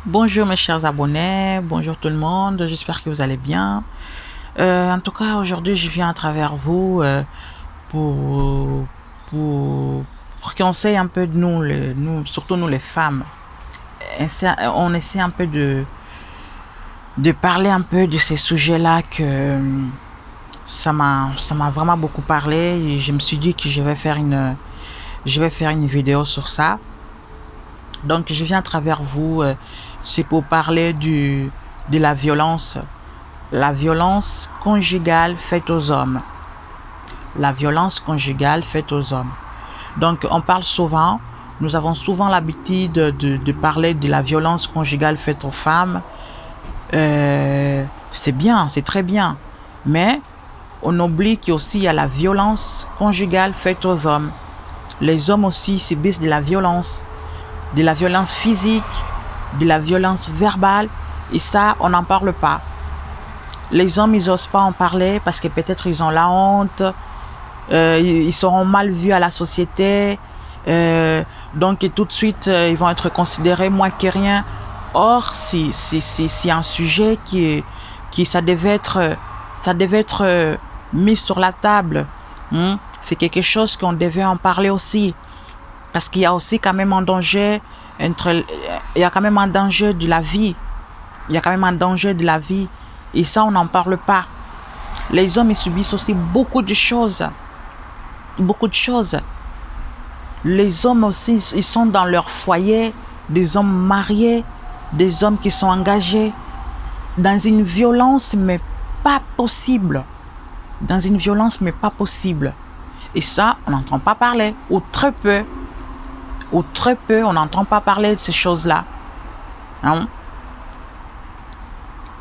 Bonjour mes chers abonnés, bonjour tout le monde, j'espère que vous allez bien. En tout cas, aujourd'hui, je viens à travers vous pour, pour qu'on sait un peu de nous, surtout nous les femmes. On essaie un peu de parler un peu de ces sujets-là que ça m'a vraiment beaucoup parlé et je me suis dit que je vais faire une vidéo sur ça. Donc, je viens à travers vous, c'est pour parler de la violence conjugale faite aux hommes. La violence conjugale faite aux hommes. Donc, on parle souvent, nous avons souvent l'habitude de parler de la violence conjugale faite aux femmes. C'est bien, c'est très bien. Mais on oublie qu'aussi il y a la violence conjugale faite aux hommes. Les hommes aussi subissent de la violence physique, de la violence verbale. Et ça, on n'en parle pas. Les hommes, ils n'osent pas en parler parce que peut-être ils ont la honte, ils seront mal vus à la société, donc et tout de suite, ils vont être considérés moins que rien. Or, c'est un sujet qui ça devait être mis sur la table. C'est quelque chose qu'on devait en parler aussi. Parce qu'il y a aussi quand même un danger, il y a quand même un danger de la vie. Il y a quand même un danger de la vie. Et ça, on n'en parle pas. Les hommes, ils subissent aussi beaucoup de choses. Beaucoup de choses. Les hommes aussi, ils sont dans leur foyer, des hommes mariés, des hommes qui sont engagés dans une violence, mais pas possible. Dans une violence, mais pas possible. Et ça, on n'entend pas parler, ou très peu. Ou très peu, on n'entend pas parler de ces choses-là. Hein?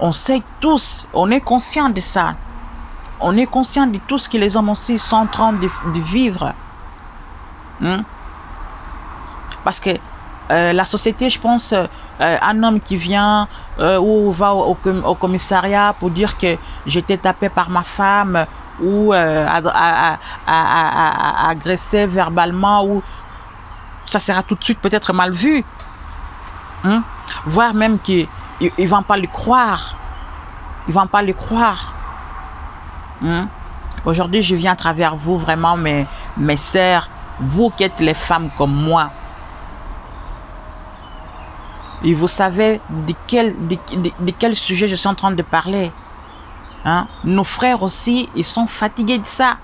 On sait tous, on est conscient de ça. On est conscient de tout ce que les hommes aussi sont en train de vivre. Parce que la société, je pense, un homme qui vient ou va au commissariat pour dire que j'étais tapé par ma femme ou agressé verbalement, ou ça sera tout de suite peut-être mal vu. Voire même qu'ils ne vont pas le croire. Ils ne vont pas le croire. Aujourd'hui, je viens à travers vous, vraiment, mes sœurs, vous qui êtes les femmes comme moi. Et vous savez de quel sujet je suis en train de parler. Nos frères aussi, ils sont fatigués de ça.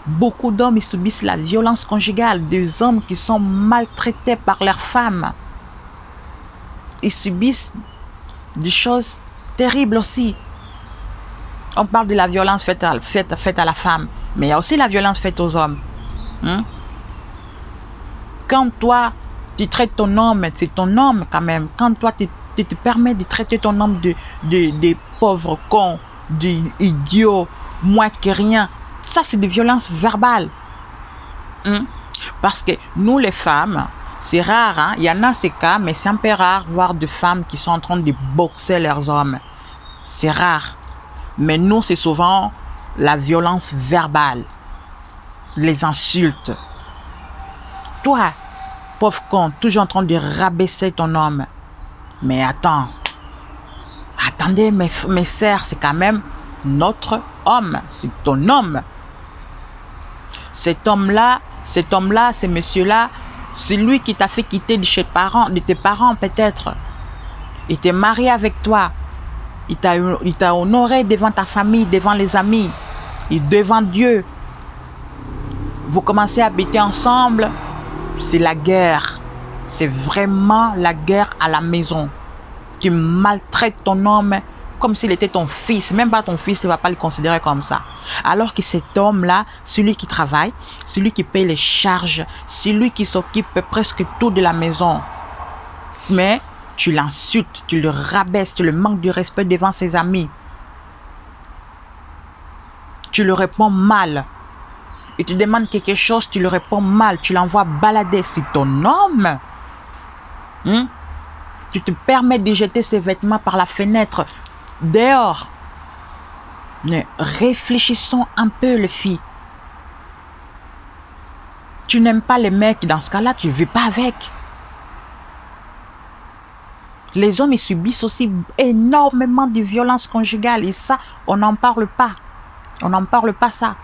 Beaucoup d'hommes, ils subissent la violence conjugale. Des hommes qui sont maltraités par leurs femmes. Ils subissent des choses terribles aussi. On parle de la violence faite à la femme, mais il y a aussi la violence faite aux hommes. Quand toi, tu traites ton homme, c'est ton homme quand même. Quand toi, tu te permets de traiter ton homme de pauvre con, d'idiot, moins que rien, ça c'est de violence verbale. Parce que nous les femmes, c'est rare, il y en a ces cas, mais c'est un peu rare voir des femmes qui sont en train de boxer leurs hommes. C'est rare. Mais nous, c'est souvent la violence verbale, les insultes. Toi, pauvre con, toujours en train de rabaisser ton homme. Mais attendez, mes sœurs, c'est quand même notre homme, c'est ton homme. Cet homme-là, ce monsieur-là, c'est lui qui t'a fait quitter de tes parents peut-être. Il t'est marié avec toi. Il t'a honoré devant ta famille, devant les amis et devant Dieu. Vous commencez à habiter ensemble, c'est la guerre. C'est vraiment la guerre à la maison. Tu maltraites ton homme comme s'il était ton fils. Même pas ton fils, tu ne vas pas le considérer comme ça. Alors que cet homme-là, celui qui travaille, celui qui paye les charges, celui qui s'occupe presque tout de la maison. Mais tu l'insultes, tu le rabaisses, tu le manques de respect devant ses amis. Tu le réponds mal. Il te demande quelque chose, tu le réponds mal. Tu l'envoies balader. C'est ton homme. Tu te permets de jeter ses vêtements par la fenêtre dehors. Mais réfléchissons un peu, les filles. Tu n'aimes pas les mecs, dans ce cas-là, tu ne vis pas avec. Les hommes, ils subissent aussi énormément de violences conjugales. Et ça, on n'en parle pas. On n'en parle pas, ça.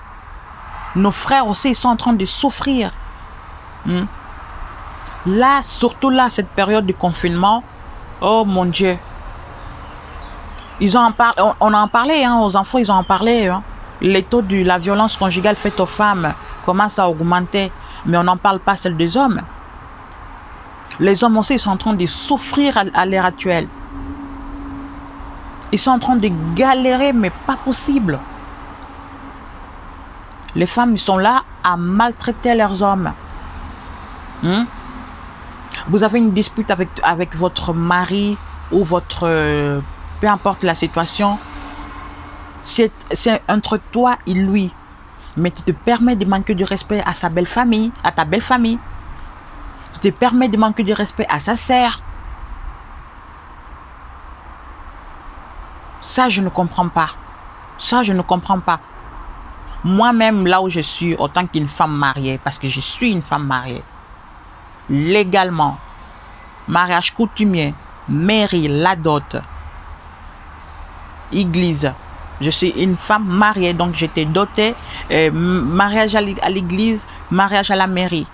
Nos frères aussi, ils sont en train de souffrir. Là, surtout là, cette période de confinement, oh mon Dieu. On en parlait, hein, aux enfants, ils en parlaient. Hein. Les taux de la violence conjugale faite aux femmes commencent à augmenter. Mais on n'en parle pas, celle des hommes. Les hommes aussi, ils sont en train de souffrir à l'heure actuelle. Ils sont en train de galérer, mais pas possible. Les femmes, ils sont là à maltraiter leurs hommes. Vous avez une dispute avec votre mari ou votre... peu importe la situation. C'est entre toi et lui. Mais tu te permets de manquer de respect à sa belle famille, à ta belle famille. Tu te permets de manquer de respect à sa sœur. Ça, je ne comprends pas. Ça, je ne comprends pas. Moi-même, là où je suis, en tant qu'une femme mariée, parce que je suis une femme mariée, légalement, mariage coutumier, mairie, la dot, église. Je suis une femme mariée, donc j'étais dotée, mariage à l'église, mariage à la mairie.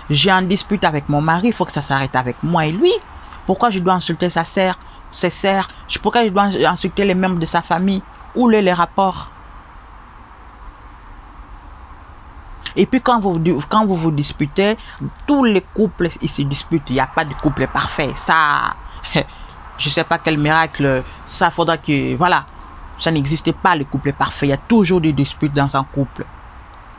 J'ai un dispute avec mon mari, il faut que ça s'arrête avec moi et lui. Pourquoi je dois insulter sa sœur, ses sœurs? Pourquoi je dois insulter les membres de sa famille? Où les rapports? Et puis quand vous vous disputez, tous les couples ils se disputent. Il n'y a pas de couple parfait. Ça, je ne sais pas quel miracle. Ça faudra que, voilà, ça n'existe pas le couple parfait. Il y a toujours des disputes dans un couple.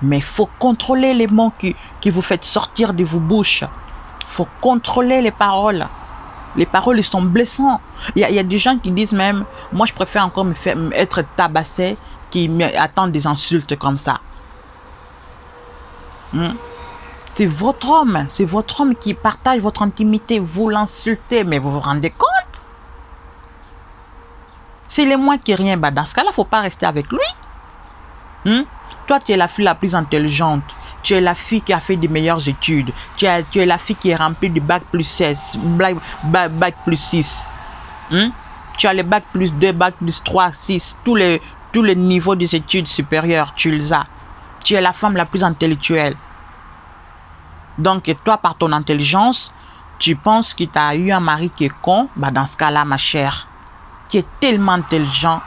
Mais il faut contrôler les mots que vous faites sortir de vos bouches. Il faut contrôler les paroles. Les paroles, ils sont blessantes. Il y a des gens qui disent même, moi je préfère encore être tabassé qui attendent des insultes comme ça. C'est votre homme qui partage votre intimité. Vous l'insultez, mais vous vous rendez compte? S'il est moins que rien, bah dans ce cas-là, il ne faut pas rester avec lui. Toi, tu es la fille la plus intelligente. Tu es la fille qui a fait des meilleures études. Tu es la fille qui est remplie de bac plus 16, bac plus 6. Tu as les bac plus 2, bac plus 3, 6. Tous les niveaux des études supérieures, tu les as. Tu es la femme la plus intellectuelle. Donc, toi, par ton intelligence, tu penses que tu as eu un mari qui est con. Bah, dans ce cas-là, ma chère, tu es tellement intelligent.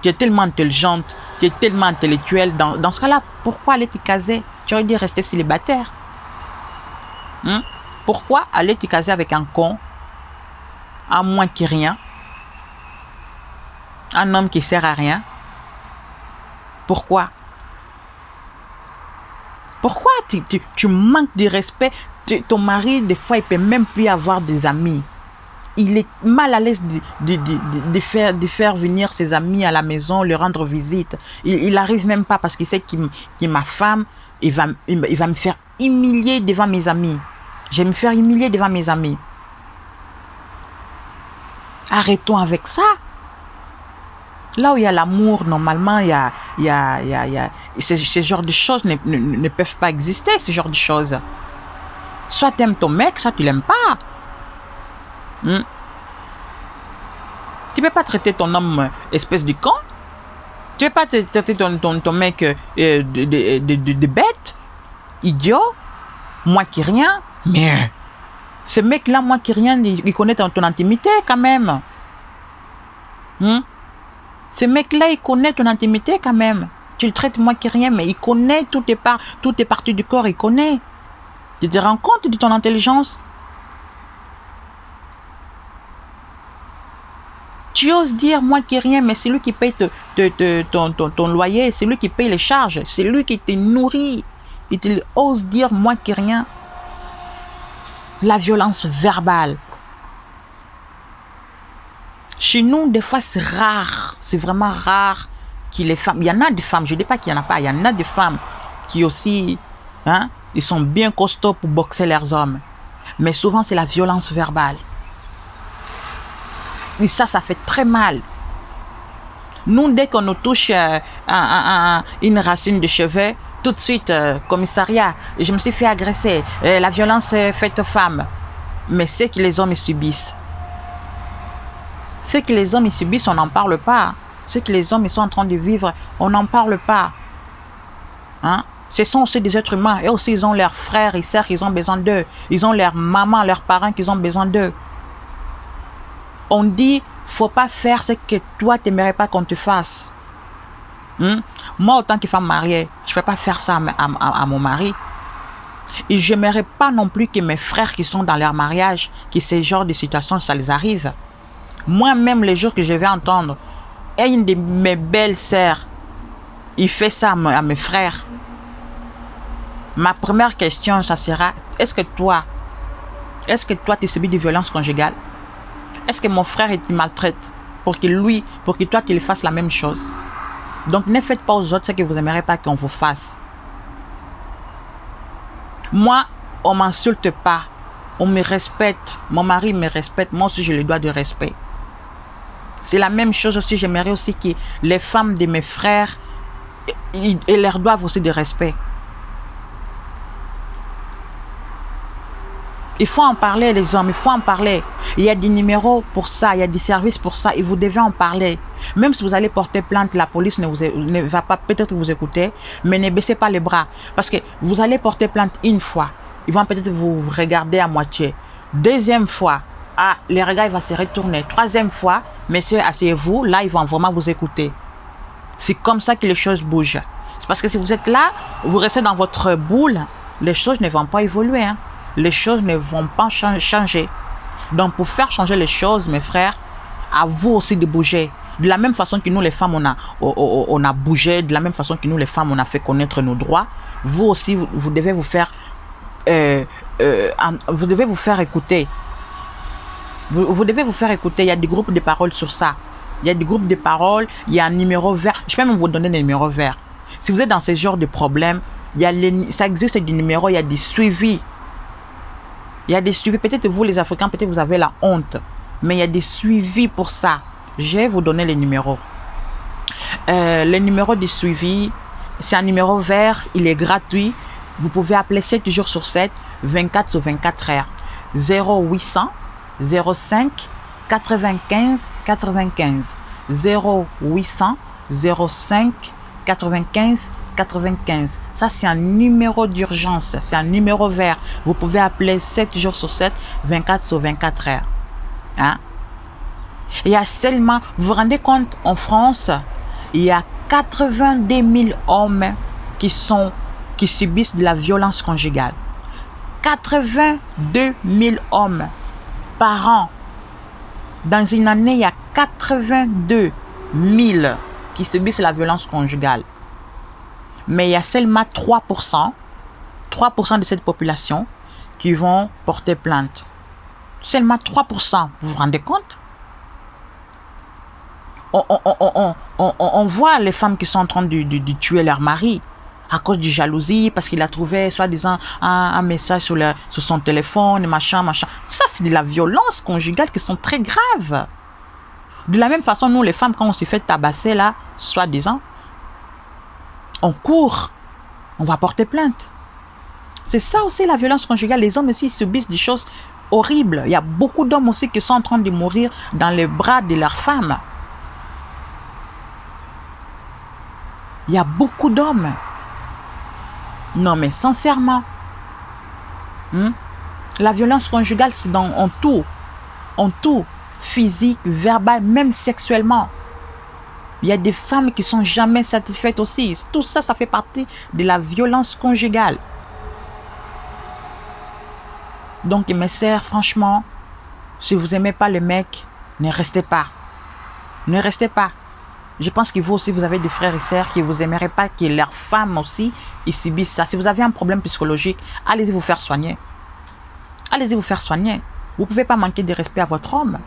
Tu es tellement intelligente. Tu es tellement intellectuelle. Dans ce cas-là, pourquoi aller te caser? Tu aurais dû rester célibataire. Pourquoi aller te caser avec un con? À moins que rien. Un homme qui sert à rien. Pourquoi? Pourquoi tu manques de respect? Ton mari, des fois, il ne peut même plus avoir des amis. Il est mal à l'aise de faire venir ses amis à la maison, leur rendre visite. Il n'arrive même pas parce qu'il sait que ma femme, il va me faire humilier devant mes amis. Je vais me faire humilier devant mes amis. Arrêtons avec ça. Là où il y a l'amour, normalement, ce genre de choses ne peuvent pas exister, ce genre de choses. Soit tu aimes ton mec, soit tu l'aimes pas. Tu ne peux pas traiter ton homme espèce de con. Tu ne peux pas traiter ton mec de bête, idiot, moi qui rien. Mais ce mec-là, moi qui rien, il connaît ton intimité quand même. Ce mec-là, il connaît ton intimité quand même. Tu le traites moi qui rien, mais il connaît toutes tes parties du corps, il connaît. Tu te rends compte de ton intelligence? Tu oses dire moi qui rien, mais c'est lui qui paye ton loyer, c'est lui qui paye les charges, c'est lui qui te nourrit. Et tu oses dire moi qui rien. La violence verbale. Chez nous, des fois, c'est rare. C'est vraiment rare que les femmes... Il y en a des femmes, je ne dis pas qu'il n'y en a pas. Il y en a des femmes qui aussi... ils sont bien costauds pour boxer leurs hommes. Mais souvent, c'est la violence verbale. Et ça fait très mal. Nous, dès qu'on nous touche une racine de cheveux, tout de suite, commissariat, je me suis fait agresser. La violence faite aux femmes. Mais c'est que les hommes subissent. Ce que les hommes ils subissent, on n'en parle pas. Ce que les hommes ils sont en train de vivre, on n'en parle pas. Hein? Ce sont aussi des êtres humains. Et aussi, ils ont leurs frères et sœurs qui ont besoin d'eux. Ils ont leurs mamans, leurs parents qui ont besoin d'eux. On dit, faut pas faire ce que toi, tu n'aimerais pas qu'on te fasse. Moi, autant que femme mariée, je ne peux pas faire ça à mon mari. Et je n'aimerais pas non plus que mes frères qui sont dans leur mariage, que ce genre de situation, ça les arrive. Moi-même, les jours que je vais entendre, et une de mes belles sœurs, il fait ça à mes frères. Ma première question, ça sera, est-ce que toi, tu subis des violences conjugales? Est-ce que mon frère te maltraite pour que toi, tu lui fasses la même chose? Donc, ne faites pas aux autres ce que vous n'aimeriez pas qu'on vous fasse. Moi, on ne m'insulte pas. On me respecte. Mon mari me respecte. Moi aussi, je lui dois du respect. C'est la même chose aussi. J'aimerais aussi que les femmes de mes frères, ils leur doivent aussi du respect. Il faut en parler, les hommes, il faut en parler. Il y a des numéros pour ça, il y a des services pour ça, et vous devez en parler. Même si vous allez porter plainte, la police ne va pas peut-être vous écouter, mais ne baissez pas les bras. Parce que vous allez porter plainte une fois, ils vont peut-être vous regarder à moitié. Deuxième fois, les regards vont se retourner. Troisième fois, messieurs, asseyez-vous, là, ils vont vraiment vous écouter. C'est comme ça que les choses bougent. C'est parce que si vous êtes là, vous restez dans votre boule, les choses ne vont pas évoluer, hein. Les choses ne vont pas changer. Donc, pour faire changer les choses, mes frères, à vous aussi de bouger. De la même façon que nous, les femmes, on a bougé, de la même façon que nous, les femmes, on a fait connaître nos droits, vous aussi, vous devez vous faire, vous devez vous faire écouter. Vous devez vous faire écouter. Il y a des groupes de paroles sur ça. Il y a des groupes de paroles, il y a un numéro vert. Je peux même vous donner des numéros verts. Si vous êtes dans ce genre de problème, ça existe des numéros, il y a des suivis. Il y a des suivis. Peut-être vous, les Africains, peut-être vous avez la honte. Mais il y a des suivis pour ça. Je vais vous donner les numéros. Le numéro de suivi, c'est un numéro vert. Il est gratuit. Vous pouvez appeler 7 jours sur 7, 24 sur 24 heures. 0800 05 95 95. 0800 05 95 95. Ça, c'est un numéro d'urgence. C'est un numéro vert. Vous pouvez appeler 7 jours sur 7, 24 sur 24 heures. Hein? Il y a seulement, vous vous rendez compte, en France, il y a 82 000 hommes qui subissent de la violence conjugale. 82 000 hommes par an. Dans une année, il y a 82 000 qui subissent la violence conjugale. Mais il y a seulement 3% de cette population qui vont porter plainte. Seulement 3%. Vous vous rendez compte? On voit les femmes qui sont en train de tuer leur mari à cause de jalousie, parce qu'il a trouvé, soi-disant, un message sur son téléphone, machin. Ça, c'est de la violence conjugale qui sont très graves. De la même façon, nous, les femmes, quand on se fait tabasser, là, soi-disant, on court, on va porter plainte. C'est ça aussi la violence conjugale. Les hommes aussi subissent des choses horribles. Il y a beaucoup d'hommes aussi qui sont en train de mourir dans les bras de leurs femmes. Il y a beaucoup d'hommes. Non, mais sincèrement, la violence conjugale, c'est en tout, physique, verbal, même sexuellement. Il y a des femmes qui sont jamais satisfaites aussi. Tout ça, ça fait partie de la violence conjugale. Donc, mes sœurs, franchement, si vous n'aimez pas le mec, ne restez pas. Ne restez pas. Je pense que vous aussi, vous avez des frères et sœurs qui vous n'aimeraient pas que leurs femmes aussi, ils subissent ça. Si vous avez un problème psychologique, allez-y vous faire soigner. Allez-y vous faire soigner. Vous ne pouvez pas manquer de respect à votre homme.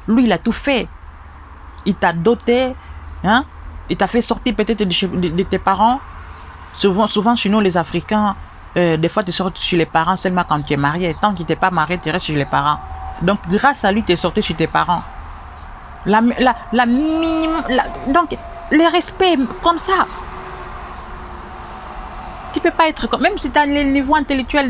Lui, il a tout fait. Il t'a doté, hein? Il t'a fait sortir peut-être de tes parents. Souvent, chez nous, les Africains, des fois, tu sors chez les parents seulement quand tu es marié. Tant que tu n'es pas marié, tu restes chez les parents. Donc, grâce à lui, tu es sorti chez tes parents. Donc, le respect, comme ça. Tu ne peux pas être comme... Même si tu as le niveau intellectuel